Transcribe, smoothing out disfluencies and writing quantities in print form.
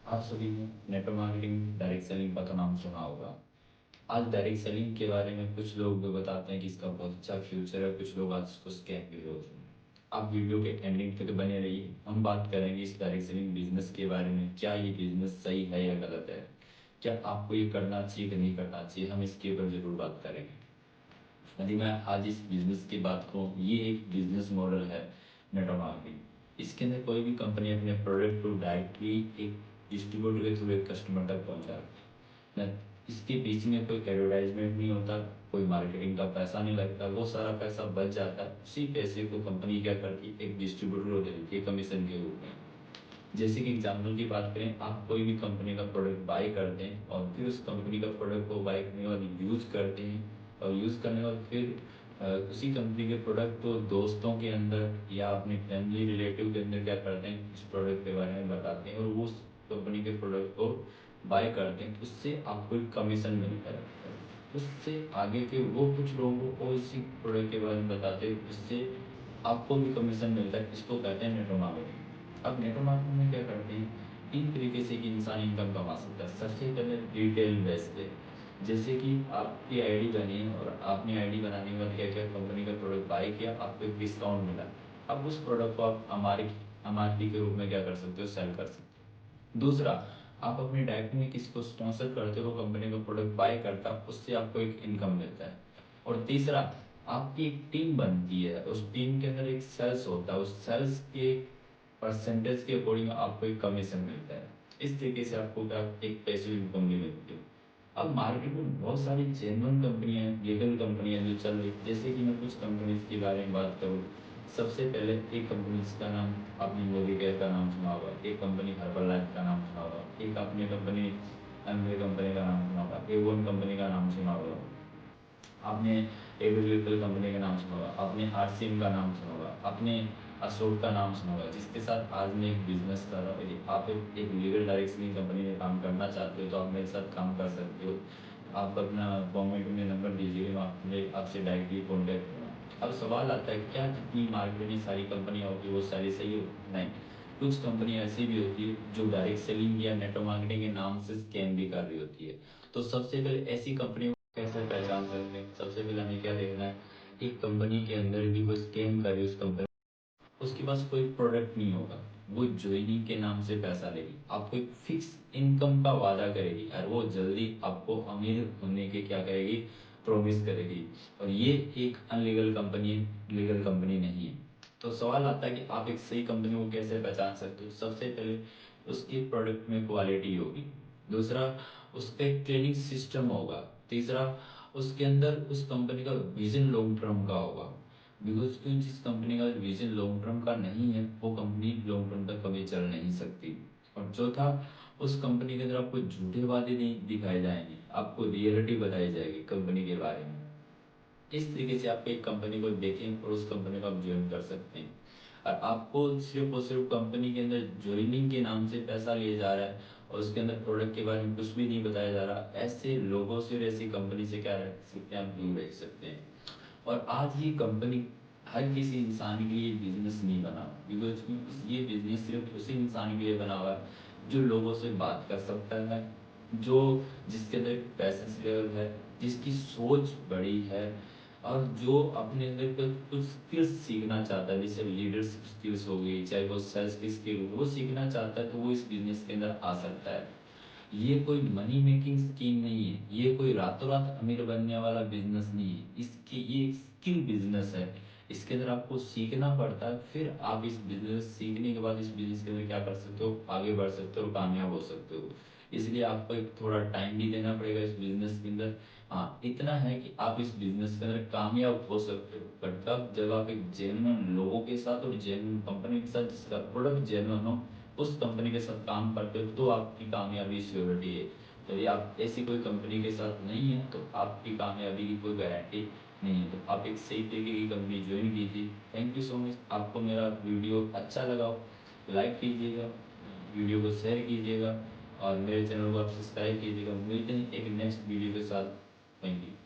आप सभी ने नेटवर्क मार्केटिंग डायरेक्ट सेलिंग का तो नाम सुना होगा। आज डायरेक्ट सेलिंग के बारे में कुछ लोग बताते हैं कि इसका बहुत अच्छा फ्यूचर है, कुछ लोग आज इसको स्कैम भी बोलते हैं। आप वीडियो के एंडिंग तक बने रहिए, हम बात करेंगे इस डायरेक्ट सेलिंग बिजनेस के बारे में। क्या ये बिजनेस सही है या गलत है, क्या आपको ये करना चाहिए कि नहीं करना चाहिए, हम इसके ऊपर जरूर बात करेंगे। यदि मैं आज इस बिजनेस की बात करूँ, ये एक बिजनेस मॉडल है नेटवर्क मार्केटिंग। इसके अंदर कोई भी कंपनी अपने प्रोडक्ट को डायरेक्टली एक डिस्ट्रीब्यूटर के थ्रू एक कस्टमर तक पहुंचा है। इसके बीच में कोई एडवर्टाइजमेंट नहीं होता, कोई मार्केटिंग का पैसा नहीं लगता, वो सारा पैसा बच जाता है। उसी पैसे को कंपनी क्या करती है, एक डिस्ट्रीब्यूटर को दे देती है कमीशन के रूप में। जैसे कि एग्जाम्पल की बात करें, आप कोई भी कंपनी का प्रोडक्ट बाय करते हैं और फिर उस कंपनी का प्रोडक्ट को बाय करने के बाद यूज करते हैं, और यूज करने के बाद फिर उसी कंपनी के प्रोडक्ट को दोस्तों के अंदर या अपने फैमिली रिलेटिव के अंदर क्या करते हैं, इस प्रोडक्ट के बारे में बताते हैं और वो उस कंपनी के प्रोडक्ट को बाय करते हैं। उससे आपको एक कमीशन मिलता है। उससे आगे के वो कुछ लोगों को इसी प्रोडक्ट के बारे में बताते हैं, उससे आपको भी कमीशन मिलता है। इसको कहते हैं नेटवर्क मार्केटिंग। अब नेटवर्क मार्केटिंग में क्या करते हैं, तीन तरीके से कि इंसान इनकम कमा सकता है। सबसे पहले रिटेल बेस पे, जैसे कि आपकी आईडी बनी है और आपने आईडी बनाने के बाद क्या क्या कंपनी का प्रोडक्ट बाय किया, आपको एक डिस्काउंट मिला। अब उस प्रोडक्ट को आप एमआरपी के रूप में क्या कर सकते हो, सेल कर सकते हो। दूसरा, आप अपने डायरेक्ट में किसी को स्पॉन्सर करते हो, कंपनी का प्रोडक्ट बाय करता है, उससे आपको एक इनकम मिलता है। और तीसरा, आपकी एक टीम बनती है, उस टीम के अंदर एक सेल्स होता है, उस सेल्स के परसेंटेज के अकॉर्डिंग आपको एक कमीशन मिलता है। इस तरीके से आपको क्या एक पैसिव इनकम भी मिलती है। अब मार्केट में बहुत सारी जेन्युइन कंपनियां हैं, लीगल कंपनियां जो चल रही, जैसे कि मैं कुछ कंपनीज के बारे में बात करूँ। सबसे पहले एक कंपनी का नाम आपने मोदी केयर का नाम सुना होगा, एक कंपनी हर्बल लाइफ का नाम सुना होगा, एक आपने कंपनी एमवे कंपनी का नाम सुना होगा, एवन कंपनी का नाम सुना होगा, आपने एग्रीकल्चर कंपनी का नाम सुना होगा, आपने आरसीएम का नाम सुना होगा, आपने अशोक का नाम सुना होगा, जिसके साथ आज मैं एक बिजनेस कर रहा हूँ। यदि आप एक लीगल डायरेक्शन कंपनी में काम करना चाहते हो तो आप मेरे साथ काम कर सकते हो। आप अपना कॉमेंट में नंबर दीजिए, मैं आपसे डायरेक्टली कॉन्टैक्ट करूँगा। अब सवाल आता है, क्या जितनी मार्केट में सारी कंपनियाँ होती है वो सारी सही हो? नहीं, कुछ कंपनी ऐसी भी होती है जो डायरेक्ट सेलिंग या नेटवर्क मार्केटिंग के नाम से स्कैम भी कर रही होती है। तो सबसे पहले ऐसी कंपनी कैसे पहचान सकते हैं? सबसे पहले हमें क्या देखना है, एक कंपनी के अंदर भी कोई स्कैम करे, उस कंपनी उसके पास कोई प्रोडक्ट नहीं होगा, वो ज्वाइनिंग के नाम से पैसा लेगी, आपको एक फिक्स इनकम का वादा करेगी और वो जल्दी आपको अमीर होने के क्या करेगी, प्रॉमिस करेगी। और ये एक अनलीगल कंपनी है, लीगल कंपनी नहीं है। तो सवाल आता है कि आप एक सही कंपनी को कैसे पहचान सकते हो? सबसे पहले उसके प्रोडक्ट में क्वालिटी होगी। दूसरा, उसका एक ट्रेनिंग सिस्टम होगा। तीसरा, उसके अंदर उस कंपनी का विजन लॉन्ग टर्म का होगा। बिकॉज क्यों, जिस कंपनी का विजन लॉन्ग टर्म का नहीं है वो कंपनी लॉन्ग टर्म तक कभी चल नहीं सकती। और चौथा, उस कंपनी के अंदर आपको झूठे वादे नहीं दिखाए जाएंगे, आपको रियलिटी बताई जाएगी कंपनी के बारे में। इस तरीके से आप एक कंपनी को देखें और उस कंपनी को आप ज्वाइन कर सकते हैं। और आपको सिर्फ और सिर्फ कंपनी के अंदर ज्वाइनिंग के नाम से पैसा लिया जा रहा है और उसके अंदर प्रोडक्ट के बारे में कुछ भी नहीं बताया जा रहा, ऐसे लोगों से और ऐसी कंपनी से क्या रह सकते हैं, आप दूर रह सकते हैं। और आज ये कंपनी हर किसी इंसान के लिए बिजनेस नहीं बना, बिकॉज ये बिजनेस सिर्फ उसी इंसान के लिए बना हुआ है जो लोगों से बात कर सकता है, जो जिसके अंदर पैसेंस लेवल है, जिसकी सोच बड़ी है, और जो अपने अंदर कुछ स्किल्स सीखना चाहता है, जैसे लीडरशिप स्किल्स हो गई, चाहे वो सेल्स की स्किल हो, वो सीखना चाहता है तो वो इस बिजनेस के अंदर आ सकता है। ये कोई मनी मेकिंग स्कीम नहीं है, ये कोई रातों रात अमीर बनने वाला बिजनेस नहीं है, इसकी ये एक स्किल बिजनेस है। इसके अंदर आपको सीखना पड़ता है, फिर आप इस बिजनेस सीखने के बाद इस बिजनेस के अंदर क्या कर सकते हो, आगे बढ़ सकते हो, कामयाब हो सकते हो। इसलिए आपको एक थोड़ा टाइम भी देना पड़ेगा इस बिजनेस के अंदर। हाँ, इतना है कि आप इस बिजनेस के अंदर कामयाब हो सकते हो, बट तब जब आप एक जेन्युइन लोगों के साथ और जेन्युइन कंपनी के साथ जिसका प्रोडक्ट जेन्युइन हो, उस कंपनी के साथ काम करते हो, तो आपकी कामयाबी श्योरिटी है। यदि आप ऐसी कोई कंपनी के साथ नहीं है तो आपकी कामयाबी की कोई गारंटी नहीं है। तो आप एक सही तरीके की कंपनी ज्वाइन कीजिए। Thank you so much. आपको मेरा वीडियो अच्छा लगा हो, लाइक कीजिएगा, वीडियो को शेयर कीजिएगा और मेरे चैनल को आप सब्सक्राइब कीजिएगा। मिलते हैं एक नेक्स्ट वीडियो के साथ। Thank you.